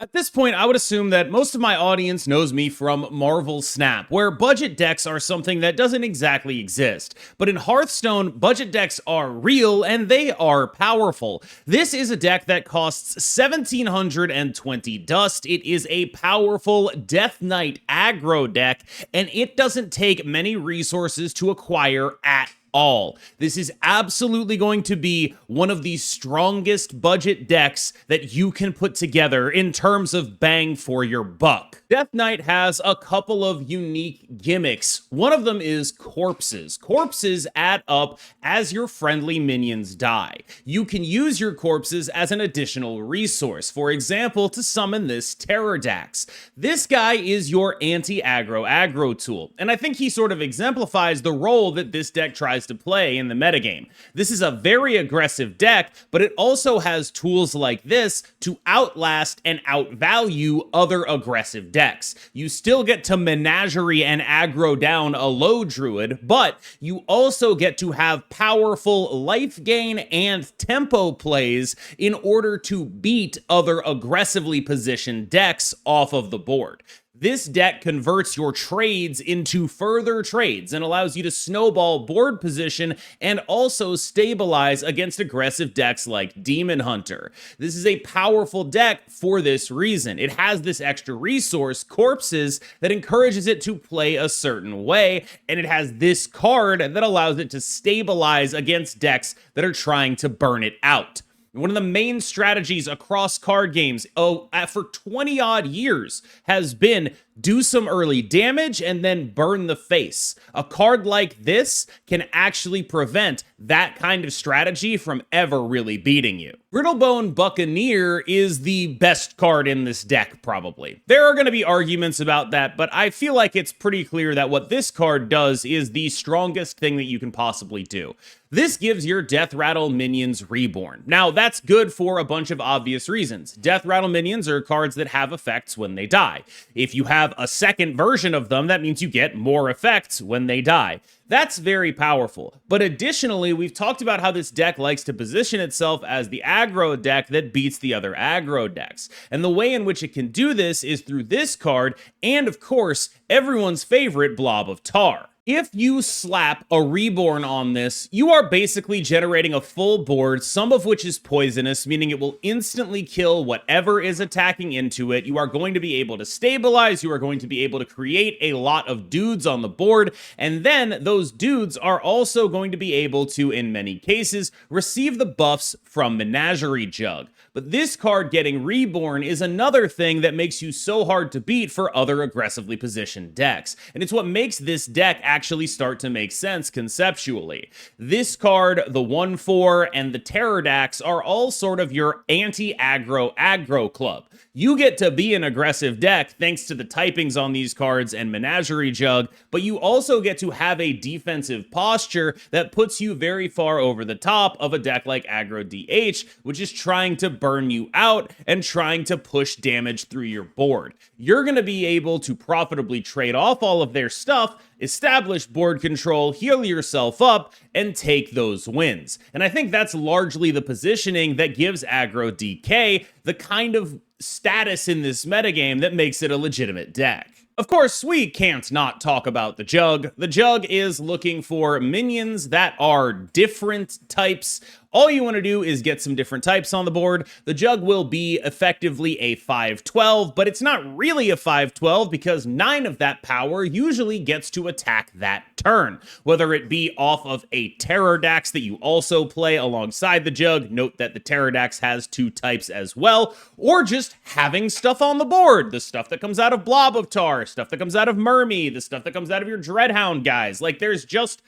At this point, I would assume that most of my audience knows me from Marvel Snap, where budget decks are something that doesn't exactly exist. But in Hearthstone, budget decks are real and they are powerful. This is a deck that costs 1720 dust. It is a powerful Death Knight aggro deck, and it doesn't take many resources to acquire at all. This is absolutely going to be one of the strongest budget decks that you can put together in terms of bang for your buck. Death Knight has a couple of unique gimmicks. One of them is corpses. Corpses add up as your friendly minions die. You can use your corpses as an additional resource, for example, to summon this Pterodax. This guy is your anti-aggro tool, and I think he sort of exemplifies the role that this deck tries to play in the metagame. This is a very aggressive deck, but it also has tools like this to outlast and outvalue other aggressive decks. You still get to menagerie and aggro down a low druid, but you also get to have powerful life gain and tempo plays in order to beat other aggressively positioned decks off of the board. This deck converts your trades into further trades and allows you to snowball board position and also stabilize against aggressive decks like Demon Hunter. This is a powerful deck for this reason. It has this extra resource, Corpses, that encourages it to play a certain way, and it has this card that allows it to stabilize against decks that are trying to burn it out. One of the main strategies across card games for 20 odd years has been do some early damage and then burn the face. A card like this can actually prevent that kind of strategy from ever really beating you. Brittlebone Buccaneer is the best card in this deck, probably. There are going to be arguments about that, but I feel like it's pretty clear that what this card does is the strongest thing that you can possibly do. This gives your Death Rattle minions Reborn. Now, that's good for a bunch of obvious reasons. Death Rattle minions are cards that have effects when they die. If you have a second version of them, that means you get more effects when they die. That's very powerful. But additionally, we've talked about how this deck likes to position itself as the aggro deck that beats the other aggro decks. And the way in which it can do this is through this card and, of course, everyone's favorite Blob of Tar. If you slap a Reborn on this, you are basically generating a full board, some of which is poisonous, meaning it will instantly kill whatever is attacking into it. You are going to be able to stabilize, you are going to be able to create a lot of dudes on the board, and then those dudes are also going to be able to, in many cases, receive the buffs from Menagerie Jug. But this card getting Reborn is another thing that makes you so hard to beat for other aggressively positioned decks. And it's what makes this deck actually start to make sense conceptually. This card, the 1/4, and the Pterodax are all sort of your anti-aggro club. You get to be an aggressive deck thanks to the typings on these cards and Menagerie Jug, but you also get to have a defensive posture that puts you very far over the top of a deck like Aggro DH, which is trying to burn you out and trying to push damage through your board. You're going to be able to profitably trade off all of their stuff, establish board control, heal yourself up, and take those wins. And I think that's largely the positioning that gives Aggro DK the kind of status in this metagame that makes it a legitimate deck. Of course, we can't not talk about the Jug. The Jug is looking for minions that are different types. All you want to do is get some different types on the board. The Jug will be effectively a 5/12, but it's not really a 5/12 because 9 of that power usually gets to attack that turn. Whether it be off of a Pterodax that you also play alongside the Jug, note that the Pterodax has 2 types as well, or just having stuff on the board. The stuff that comes out of Blob of Tar, stuff that comes out of Murmy, the stuff that comes out of your Dreadhound guys. Like, there's just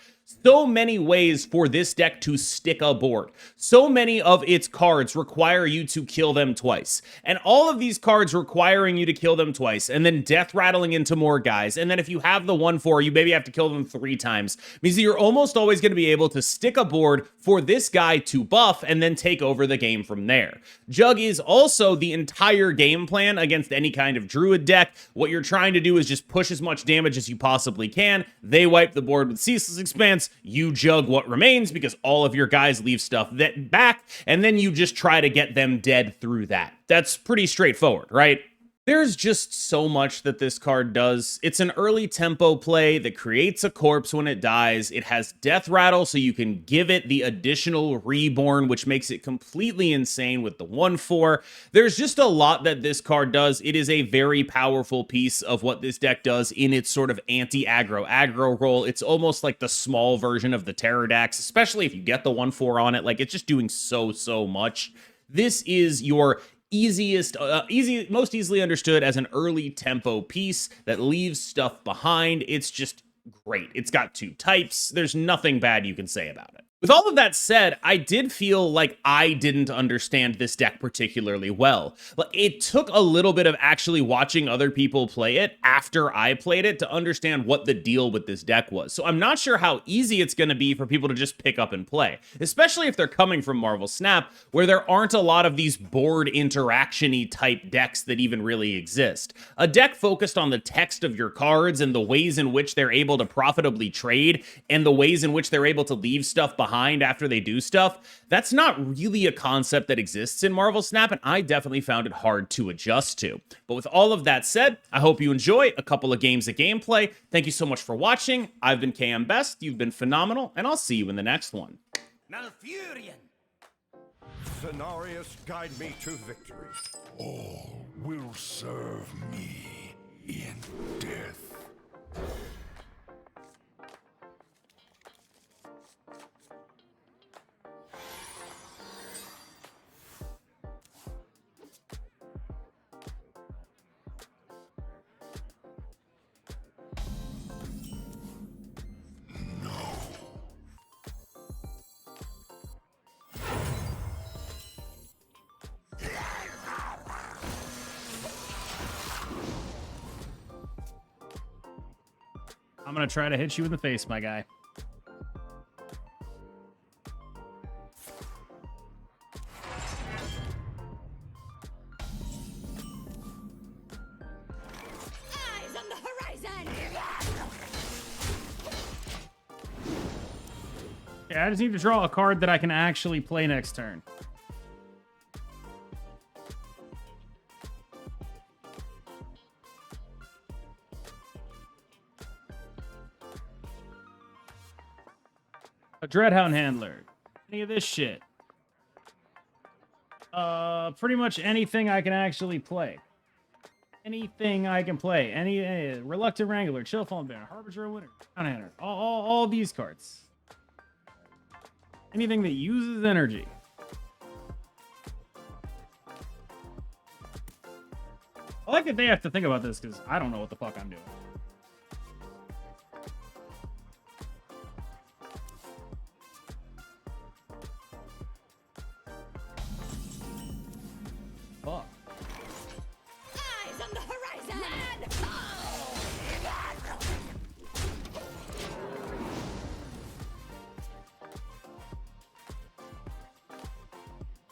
so many ways for this deck to stick a board. So many of its cards require you to kill them twice. And all of these cards requiring you to kill them twice, and then death rattling into more guys. And then if you have the 1/4, you maybe have to kill them 3 times. Means that you're almost always going to be able to stick a board for this guy to buff and then take over the game from there. Jug is also the entire game plan against any kind of druid deck. What you're trying to do is just push as much damage as you possibly can. They wipe the board with Ceaseless Expanse. advance, you jug what remains because all of your guys leave stuff that back, and then you just try to get them dead through that. That's pretty straightforward, right? There's just so much that this card does. It's an early tempo play that creates a corpse when it dies. It has Death Rattle, so you can give it the additional Reborn, which makes it completely insane with the 1/4. There's just a lot that this card does. It is a very powerful piece of what this deck does in its sort of anti-aggro role. It's almost like the small version of the Pterodax, especially if you get the 1/4 on it. Like, it's just doing so much. This is your most easily understood as an early tempo piece that leaves stuff behind. It's just great. It's got 2 types. There's nothing bad you can say about it. With all of that said, I did feel like I didn't understand this deck particularly well. It took a little bit of actually watching other people play it after I played it to understand what the deal with this deck was. So I'm not sure how easy it's going to be for people to just pick up and play, especially if they're coming from Marvel Snap, where there aren't a lot of these board interaction-y type decks that even really exist. A deck focused on the text of your cards and the ways in which they're able to profitably trade and the ways in which they're able to leave stuff behind after they do stuff, that's not really a concept that exists in Marvel Snap, and I definitely found it hard to adjust to. But with all of that said, I hope you enjoy a couple of games of gameplay. Thank you so much for watching. I've been KMBest, you've been phenomenal, and I'll see you in the next one. Malfurion! Cenarius, guide me to victory. All will serve me in death. I'm gonna try to hit you in the face, my guy. Eyes on the horizon! Yeah, I just need to draw a card that I can actually play next turn. A Dreadhound Handler. Any of this shit. Pretty much anything I can actually play. Anything I can play. Any Reluctant Wrangler, Chillfallen Bear, Harbinger of Winter, Dreadhound Handler. All these cards. Anything that uses energy. I like that they have to think about this because I don't know what the fuck I'm doing. Fuck. Eyes on the horizon!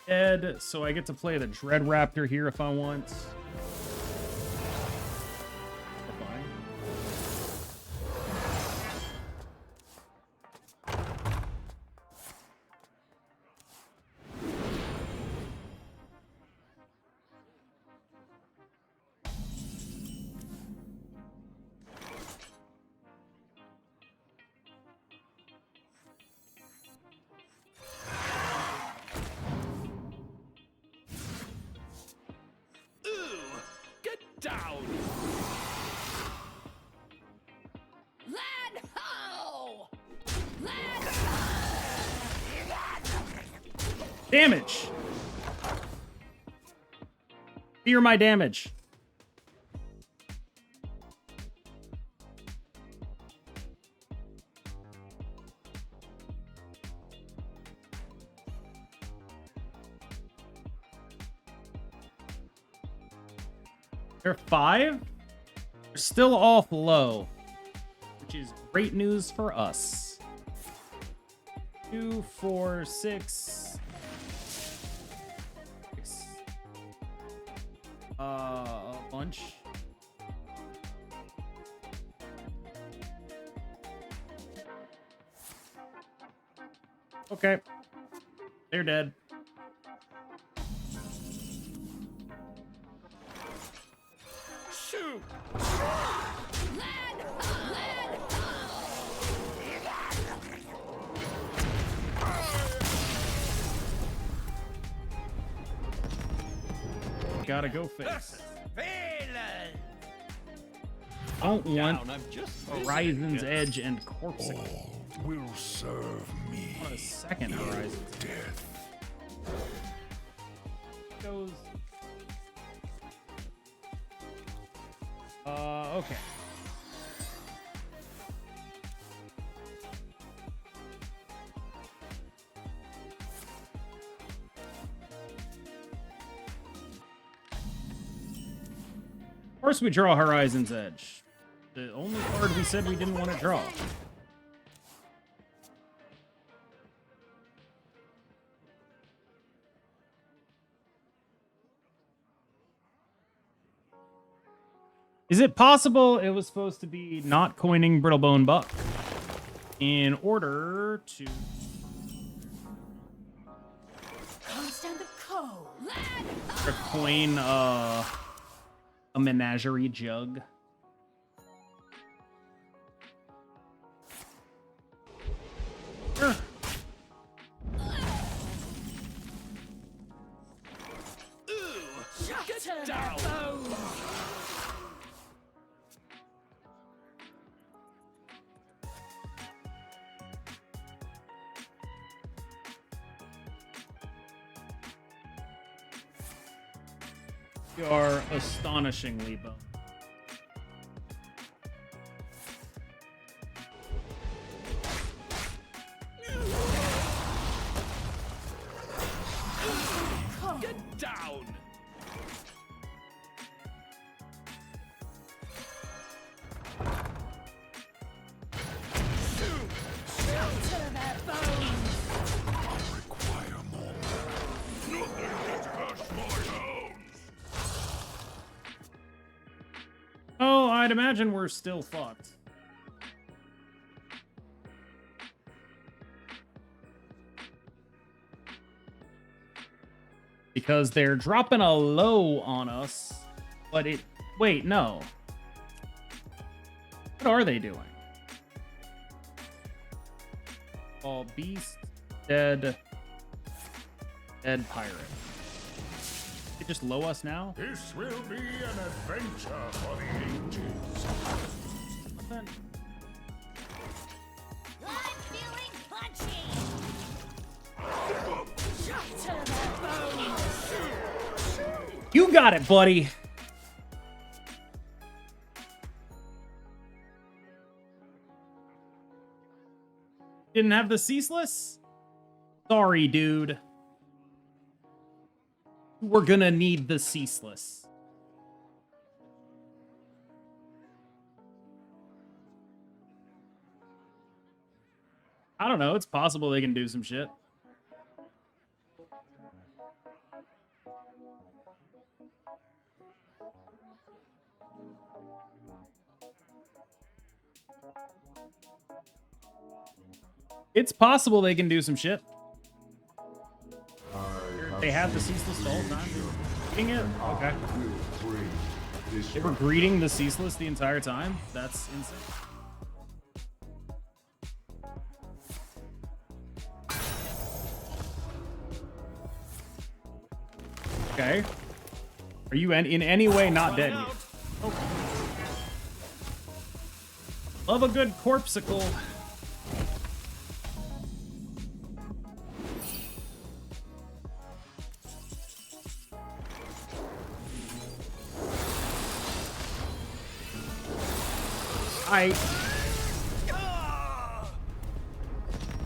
Dead, so I get to play the Dread Raptor here if I want. Fine. Down! Land ho! Damage! Fear my damage. They're 5? They're still off low, which is great news for us. 2, 4, 6. A bunch. Okay. They're dead. Shoot! Gotta go face. Villain! Don't want Down, I've just Horizon's Edge and Corpsicle. All will serve me On a second Horizon. death. Goes. Okay. Of course we draw Horizon's Edge. The only card we said we didn't want to draw. Is it possible it was supposed to be not coining Brittlebone Buck in order to... Stand the cold. to coin a menagerie jug? Sure. Get down! You are astonishingly boned. Get down! Require more. Nothing can touch my hounds. Oh, I'd imagine we're still fucked. Because they're dropping a low on us, but it... Wait, no. What are they doing? Oh, beast, dead pirate. They just low us now? This will be an adventure for the ages. Nothing. I'm feeling punchy. You got it, buddy. Didn't have the ceaseless? Sorry, dude. We're gonna need the ceaseless. I don't know. It's possible they can do some shit. It's possible they can do some shit. They have the ceaseless the whole time. Greeting it? Okay. They were greeting the ceaseless the entire time? That's insane. Okay. Are you in any way not dead here? Okay. Love a good Corpsicle. I